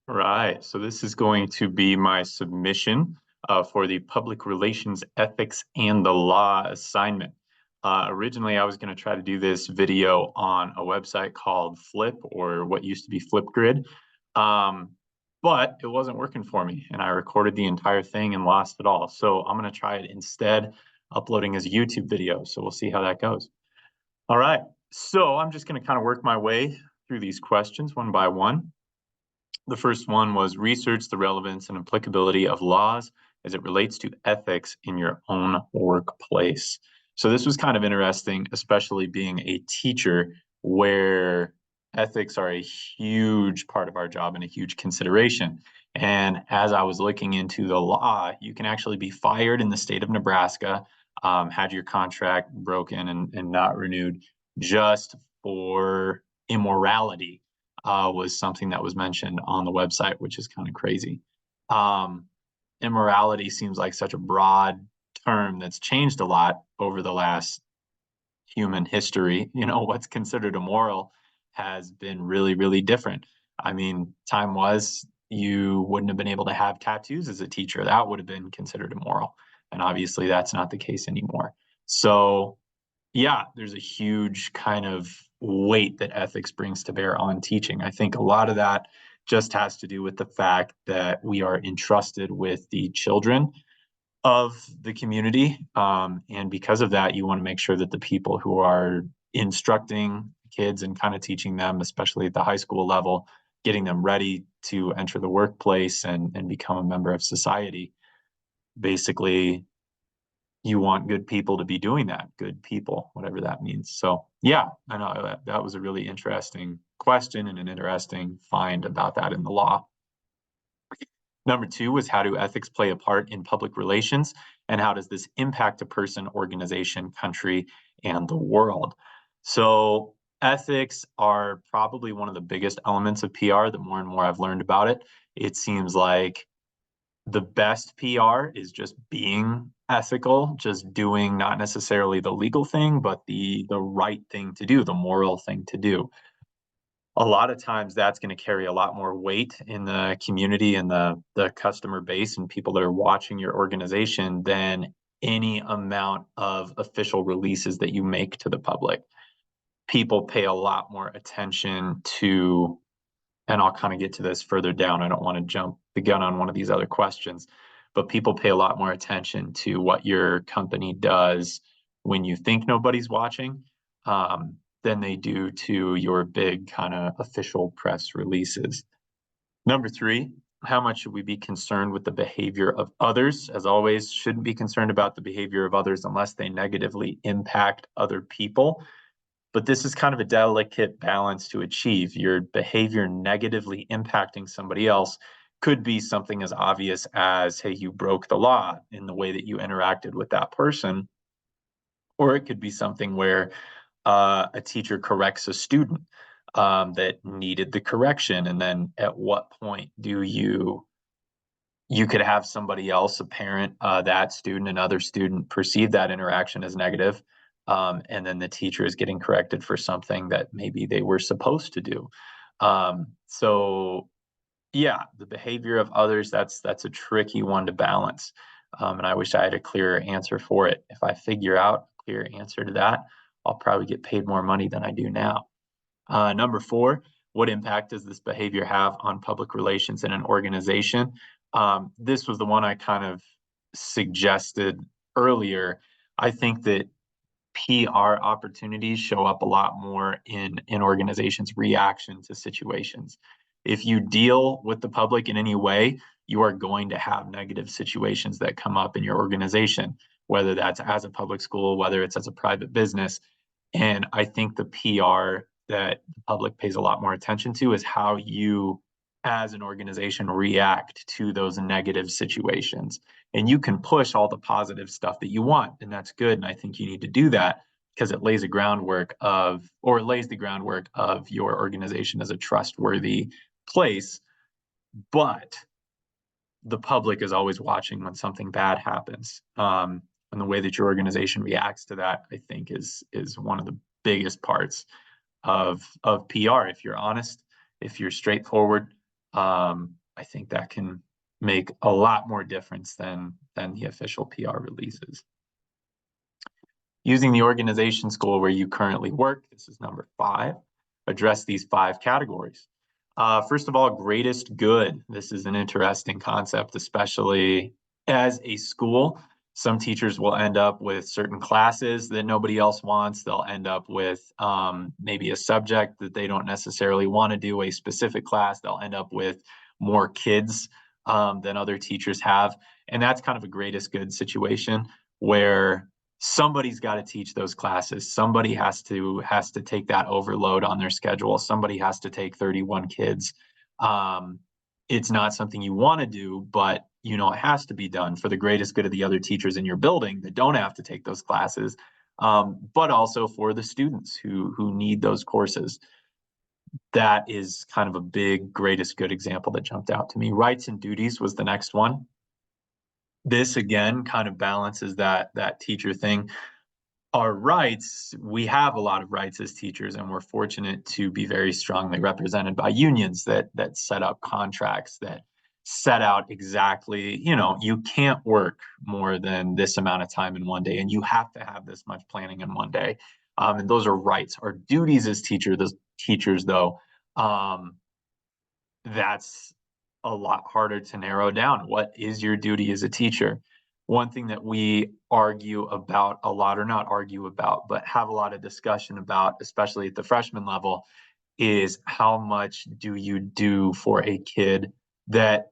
Right. So this is going to be my submission for the Public Relations Ethics and the Law assignment. Originally, I was going to try to do this video on a website called Flip, or what used to be Flipgrid, um, but it wasn't working for me, and I recorded the entire thing and lost it all. So I'm going to try it instead, uploading as a YouTube video. So we'll see how that goes. All right. So I'm just going to kind of work my way through these questions one by one. The first one was research the relevance and applicability of laws as it relates to ethics in your own workplace. So this was kind of interesting, especially being a teacher where ethics are a huge part of our job and a huge consideration. And as I was looking into the law, you can actually be fired in the state of Nebraska, had your contract broken and not renewed just for immorality was something that was mentioned on the website, which is kind of crazy. Um, Immorality seems like such a broad term that's changed a lot over the last human history. You know, what's considered immoral has been really, really different. I mean, time was you wouldn't have been able to have tattoos as a teacher. That would have been considered immoral. And obviously, that's not the case anymore. So, yeah, there's a huge kind of weight that ethics brings to bear on teaching. I think a lot of that just has to do with the fact that we are entrusted with the children of the community. And because of that, you want to make sure that the people who are instructing kids and kind of teaching them, especially at the high school level, getting them ready to enter the workplace and become a member of society, basically you want good people to be doing that, good people, whatever that means. So, yeah, I know that was a really interesting question and an interesting find about that in the law. Number two was, how do ethics play a part in public relations? And how does this impact a person, organization, country, and the world? So, ethics are probably one of the biggest elements of PR. The more and more I've learned about it, it seems like the best PR is just being ethical, just doing not necessarily the legal thing, but the right thing to do, the moral thing to do. A lot of times that's going to carry a lot more weight in the community and the customer base and people that are watching your organization than any amount of official releases that you make to the public. People pay a lot more attention to, and I'll kind of get to this further down. I don't want to jump the gun on one of these other questions, but people pay a lot more attention to what your company does when you think nobody's watching, than they do to your big kind of official press releases. Number three, how much should we be concerned with the behavior of others? As always, shouldn't be concerned about the behavior of others unless they negatively impact other people. But this is kind of a delicate balance to achieve. Your behavior negatively impacting somebody else could be something as obvious as, hey, you broke the law in the way that you interacted with that person. Or it could be something where a teacher corrects a student that needed the correction. And then at what point do you could have somebody else, a parent, that student, another student perceive that interaction as negative, and then the teacher is getting corrected for something that maybe they were supposed to do. So yeah, the behavior of others, that's a tricky one to balance. And I wish I had a clearer answer for it. If I figure out a clear answer to that, I'll probably get paid more money than I do now. Number four, what impact does this behavior have on public relations in an organization? This was the one I kind of suggested earlier. I think that PR opportunities show up a lot more in organizations' reaction to situations. If you deal with the public in any way, you are going to have negative situations that come up in your organization, whether that's as a public school, whether it's as a private business. And I think the PR that the public pays a lot more attention to is how you, as an organization, react to those negative situations. And you can push all the positive stuff that you want, and that's good. And I think you need to do that because it lays the groundwork of your organization as a trustworthy place. But the public is always watching when something bad happens. And the way that your organization reacts to that, I think, is one of the biggest parts of PR. If you're honest, if you're straightforward, I think that can make a lot more difference than the official PR releases. Using the organization school where you currently work, this is number 5, address these 5 categories. First of all, greatest good. This is an interesting concept, especially as a school. Some teachers will end up with certain classes that nobody else wants. They'll end up with maybe a subject that they don't necessarily want to do, a specific class. They'll end up with more kids than other teachers have. And that's kind of a greatest good situation where somebody's got to teach those classes. Somebody has to take that overload on their schedule. Somebody has to take 31 kids. It's not something you want to do, but you know it has to be done for the greatest good of the other teachers in your building that don't have to take those classes, but also for the students who need those courses. That is kind of a big greatest good example that jumped out to me. Rights and duties was the next one. This again kind of balances that teacher thing. Our rights, we have a lot of rights as teachers, and we're fortunate to be very strongly represented by unions that set up contracts that set out exactly, you know, you can't work more than this amount of time in one day, and you have to have this much planning in one day. And those are rights. Our duties as teachers, though, that's a lot harder to narrow down. What is your duty as a teacher? One thing that we argue about a lot, or not argue about, but have a lot of discussion about, especially at the freshman level, is how much do you do for a kid that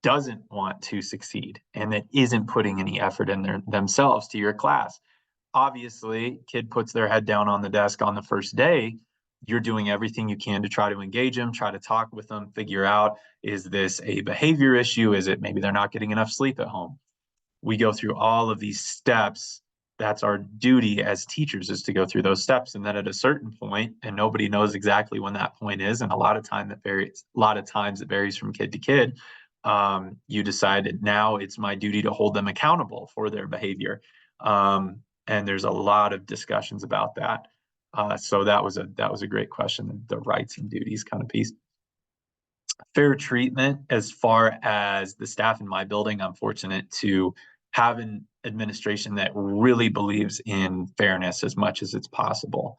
doesn't want to succeed and that isn't putting any effort in themselves to your class? Obviously, kid puts their head down on the desk on the first day. You're doing everything you can to try to engage them, try to talk with them, figure out, is this a behavior issue? Is it maybe they're not getting enough sleep at home? We go through all of these steps. That's our duty as teachers, is to go through those steps. And then at a certain point, and nobody knows exactly when that point is, and a lot of times it varies from kid to kid. You decide that now it's my duty to hold them accountable for their behavior. And there's a lot of discussions about that. So that was a great question, the rights and duties kind of piece. Fair treatment, as far as the staff in my building, I'm fortunate to have an administration that really believes in fairness as much as it's possible.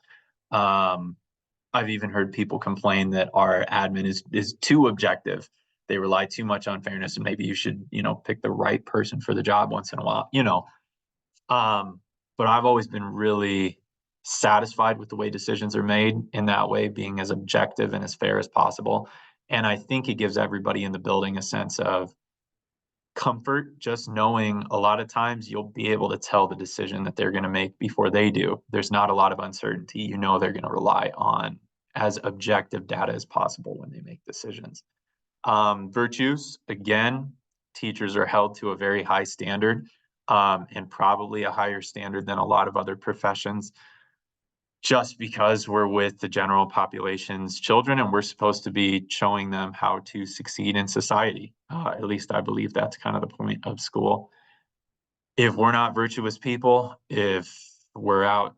I've even heard people complain that our admin is too objective. They rely too much on fairness, and maybe you should, you know, pick the right person for the job once in a while, you know. But I've always been really satisfied with the way decisions are made in that way, being as objective and as fair as possible. And I think it gives everybody in the building a sense of comfort, just knowing a lot of times you'll be able to tell the decision that they're going to make before they do. There's not a lot of uncertainty. You know, they're going to rely on as objective data as possible when they make decisions. Virtues, again, teachers are held to a very high standard, and probably a higher standard than a lot of other professions, just because we're with the general population's children and we're supposed to be showing them how to succeed in society. At least I believe that's kind of the point of school. If we're not virtuous people, if we're out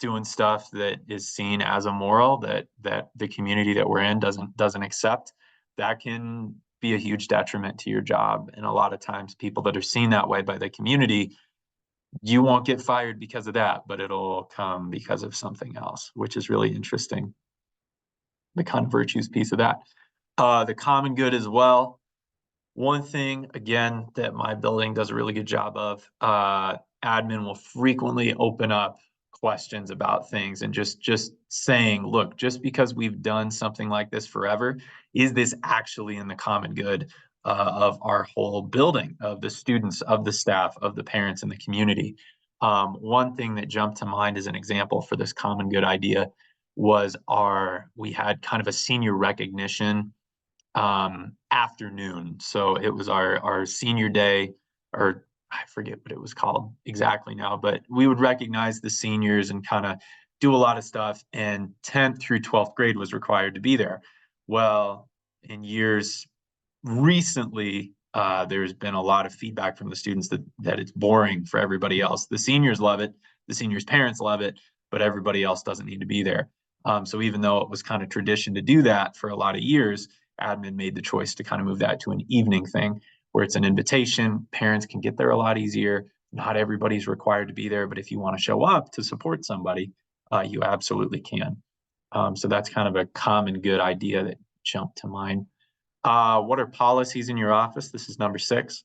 doing stuff that is seen as immoral, that the community that we're in doesn't accept, that can be a huge detriment to your job. And a lot of times people that are seen that way by the community, you won't get fired because of that, but it'll come because of something else, which is really interesting. The kind of virtues piece of that. The common good as well. One thing, again, that my building does a really good job of, admin will frequently open up questions about things and just saying, look, just because we've done something like this forever, is this actually in the common good of our whole building, of the students, of the staff, of the parents, and the community? One thing that jumped to mind as an example for this common good idea was we had kind of a senior recognition afternoon. So it was our senior day, or I forget what it was called exactly now, but we would recognize the seniors and kind of do a lot of stuff. And 10th through 12th grade was required to be there. Well, in years recently, there's been a lot of feedback from the students that it's boring for everybody else. The seniors love it, the seniors' parents love it, but everybody else doesn't need to be there. So even though it was kind of tradition to do that for a lot of years, admin made the choice to kind of move that to an evening thing where it's an invitation. Parents can get there a lot easier. Not everybody's required to be there, but if you want to show up to support somebody, you absolutely can. So that's kind of a common good idea that jumped to mind. What are policies in your office? This is number 6.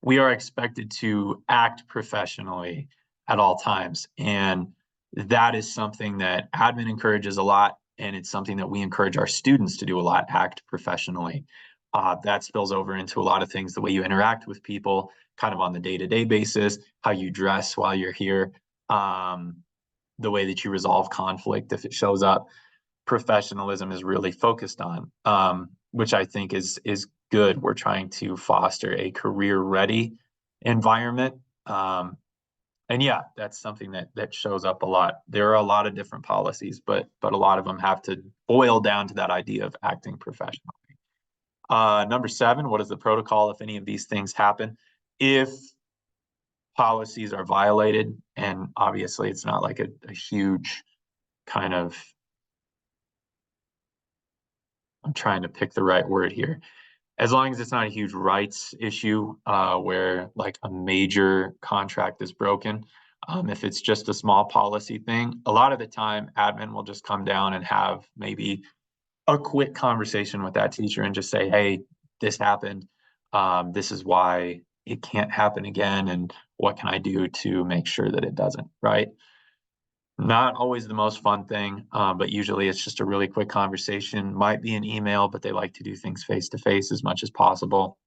We are expected to act professionally at all times. And that is something that admin encourages a lot. And it's something that we encourage our students to do a lot, act professionally. That spills over into a lot of things, the way you interact with people kind of on the day-to-day basis, how you dress while you're here, the way that you resolve conflict if it shows up. Professionalism is really focused on, which I think is good. We're trying to foster a career-ready environment. And yeah, that's something that shows up a lot. There are a lot of different policies, but a lot of them have to boil down to that idea of acting professionally. Number 7, what is the protocol if any of these things happen? If policies are violated, and obviously it's not like a huge kind of, I'm trying to pick the right word here. As long as it's not a huge rights issue where like a major contract is broken, if it's just a small policy thing, a lot of the time admin will just come down and have maybe a quick conversation with that teacher and just say, hey, this happened. This is why it can't happen again. And what can I do to make sure that it doesn't, right? Not always the most fun thing, but usually it's just a really quick conversation. Might be an email, but they like to do things face to face as much as possible.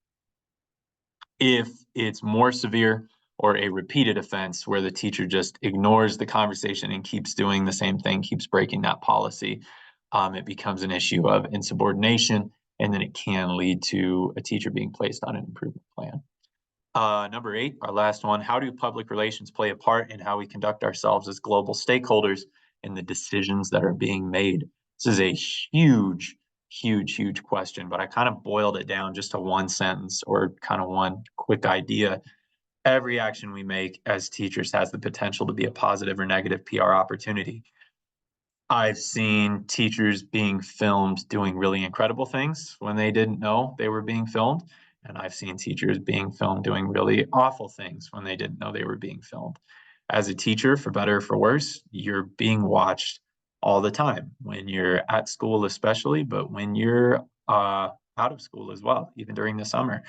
If it's more severe or a repeated offense where the teacher just ignores the conversation and keeps doing the same thing, keeps breaking that policy, it becomes an issue of insubordination, and then it can lead to a teacher being placed on an improvement plan. Number 8, our last one, how do public relations play a part in how we conduct ourselves as global stakeholders in the decisions that are being made? This is a huge, huge, huge question, but I kind of boiled it down just to one sentence or kind of one quick idea. Every action we make as teachers has the potential to be a positive or negative PR opportunity. I've seen teachers being filmed doing really incredible things when they didn't know they were being filmed. And I've seen teachers being filmed doing really awful things when they didn't know they were being filmed. As a teacher, for better or for worse, you're being watched all the time when you're at school, especially, but when you're out of school as well, even during the summer.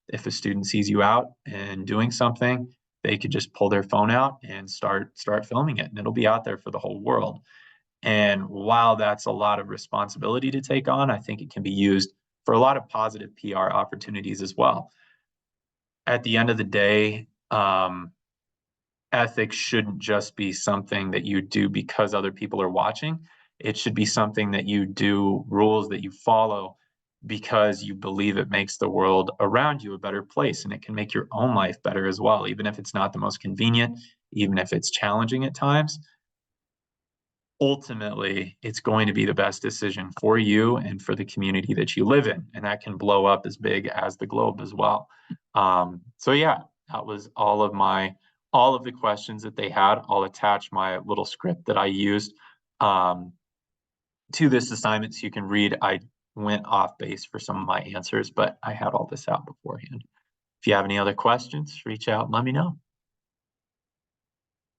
If a student sees you out and doing something, they could just pull their phone out and start filming it, and it'll be out there for the whole world. And while that's a lot of responsibility to take on, I think it can be used for a lot of positive PR opportunities as well. At the end of the day, ethics shouldn't just be something that you do because other people are watching. It should be something that you do, rules that you follow because you believe it makes the world around you a better place, and it can make your own life better as well, even if it's not the most convenient, even if it's challenging at times. Ultimately, it's going to be the best decision for you and for the community that you live in. And that can blow up as big as the globe as well. So yeah, that was all of the questions that they had. I'll attach my little script that I used to this assignment so you can read. I went off base for some of my answers, but I had all this out beforehand. If you have any other questions, reach out and let me know.